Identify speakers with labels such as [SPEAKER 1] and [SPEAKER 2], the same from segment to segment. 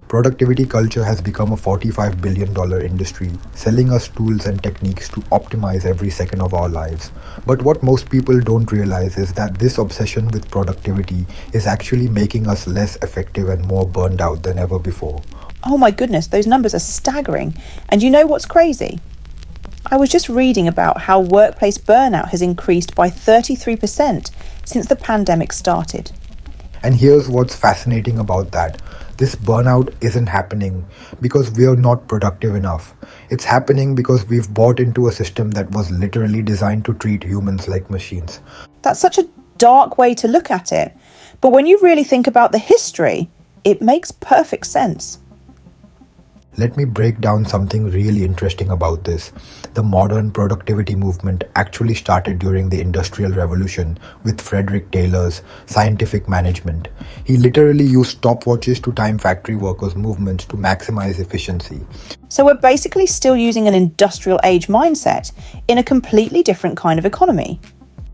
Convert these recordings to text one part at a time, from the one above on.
[SPEAKER 1] Productivity culture has become a $45 billion industry, selling us tools and techniques to optimize every second of our lives. But what most people don't realize is that this obsession with productivity is actually making us less effective and more burned out than ever before.
[SPEAKER 2] Oh my goodness, those numbers are staggering. And you know what's crazy? I was just reading about how workplace burnout has increased by 33% since the pandemic started.
[SPEAKER 1] And here's what's fascinating about that. This burnout isn't happening because we are not productive enough. It's happening because we've bought into a system that was literally designed to treat humans like machines.
[SPEAKER 2] That's such a dark way to look at it. But when you really think about the history, it makes perfect sense.
[SPEAKER 1] Let me break down something really interesting about this. The modern productivity movement actually started during the Industrial Revolution with Frederick Taylor's scientific management. He literally used stopwatches to time factory workers' movements to maximize efficiency.
[SPEAKER 2] So we're basically still using an industrial age mindset in a completely different kind of economy.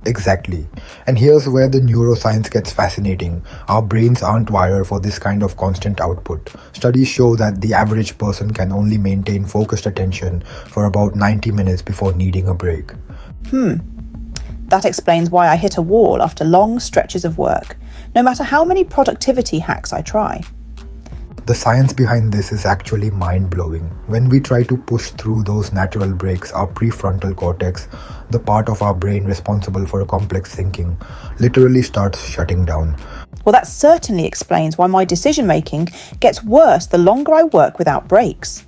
[SPEAKER 1] Exactly. And here's where the neuroscience gets fascinating. Our brains aren't wired for this kind of constant output. Studies show that the average person can only maintain focused attention for about 90 minutes before needing a break.
[SPEAKER 2] That explains why I hit a wall after long stretches of work, no matter how many productivity hacks I try.
[SPEAKER 1] The science behind this is actually mind-blowing. When we try to push through those natural breaks, our prefrontal cortex, the part of our brain responsible for complex thinking, literally starts shutting down.
[SPEAKER 2] Well, that certainly explains why my decision-making gets worse the longer I work without breaks.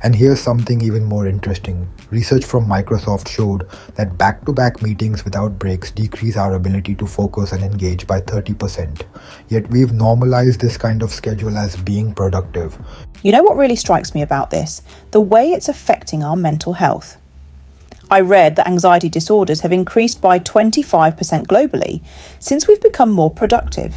[SPEAKER 1] And here's something even more interesting. Research from Microsoft showed that back-to-back meetings without breaks decrease our ability to focus and engage by 30%. Yet we've normalized this kind of schedule as being productive.
[SPEAKER 2] You know what really strikes me about this? The way it's affecting our mental health. I read that anxiety disorders have increased by 25% globally since we've become more productive.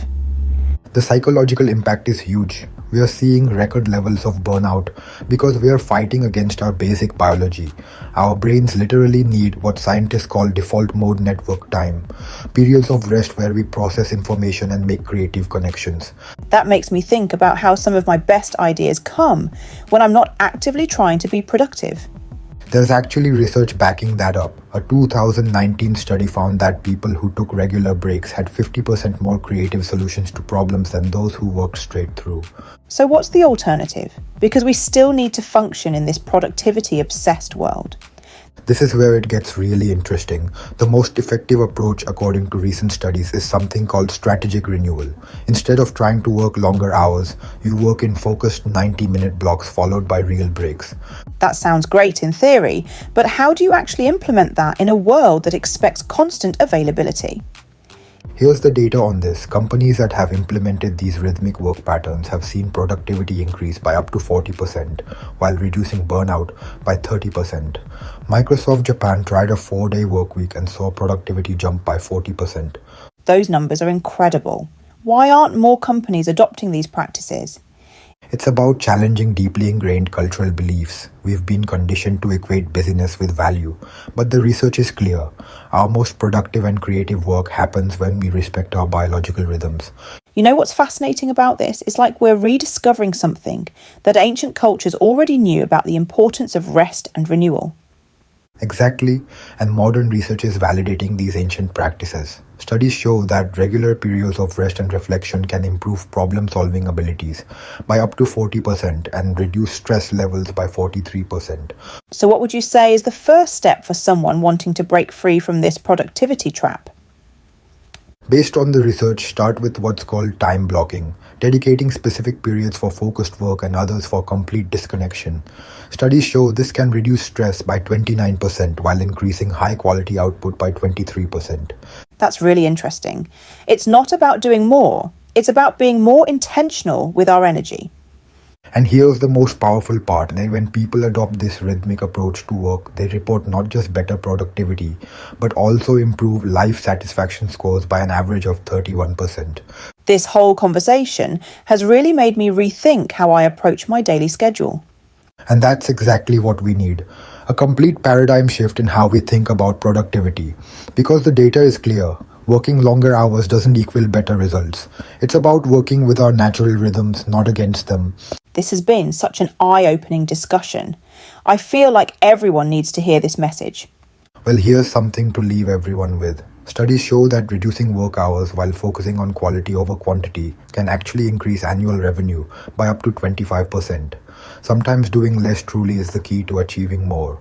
[SPEAKER 1] The psychological impact is huge. We are seeing record levels of burnout because we are fighting against our basic biology. Our brains literally need what scientists call default mode network time, periods of rest where we process information and make creative connections.
[SPEAKER 2] That makes me think about how some of my best ideas come when I'm not actively trying to be productive.
[SPEAKER 1] There's actually research backing that up. A 2019 study found that people who took regular breaks had 50% more creative solutions to problems than those who worked straight through.
[SPEAKER 2] So what's the alternative? Because we still need to function in this productivity-obsessed world.
[SPEAKER 1] This is where it gets really interesting. The most effective approach, according to recent studies, is something called strategic renewal. Instead of trying to work longer hours, you work in focused 90-minute blocks followed by real breaks.
[SPEAKER 2] That sounds great in theory, but how do you actually implement that in a world that expects constant availability?
[SPEAKER 1] Here's the data on this. Companies that have implemented these rhythmic work patterns have seen productivity increase by up to 40%, while reducing burnout by 30%. Microsoft Japan tried a 4-day work week and saw productivity jump by 40%.
[SPEAKER 2] Those numbers are incredible. Why aren't more companies adopting these practices?
[SPEAKER 1] It's about challenging deeply ingrained cultural beliefs. We've been conditioned to equate busyness with value, but the research is clear. Our most productive and creative work happens when we respect our biological rhythms.
[SPEAKER 2] You know what's fascinating about this? It's like we're rediscovering something that ancient cultures already knew about the importance of rest and renewal.
[SPEAKER 1] Exactly, and modern research is validating these ancient practices. Studies show that regular periods of rest and reflection can improve problem-solving abilities by up to 40% and reduce stress levels by 43%.
[SPEAKER 2] So what would you say is the first step for someone wanting to break free from this productivity trap?
[SPEAKER 1] Based on the research, start with what's called time blocking, dedicating specific periods for focused work and others for complete disconnection. Studies show this can reduce stress by 29% while increasing high-quality output by 23%.
[SPEAKER 2] That's really interesting. It's not about doing more, it's about being more intentional with our energy.
[SPEAKER 1] And here's the most powerful part. When people adopt this rhythmic approach to work, they report not just better productivity, but also improve life satisfaction scores by an average of 31%.
[SPEAKER 2] This whole conversation has really made me rethink how I approach my daily schedule.
[SPEAKER 1] And that's exactly what we need. A complete paradigm shift in how we think about productivity. Because the data is clear. Working longer hours doesn't equal better results. It's about working with our natural rhythms, not against them.
[SPEAKER 2] This has been such an eye-opening discussion. I feel like everyone needs to hear this message.
[SPEAKER 1] Well, here's something to leave everyone with. Studies show that reducing work hours while focusing on quality over quantity can actually increase annual revenue by up to 25%. Sometimes doing less truly is the key to achieving more.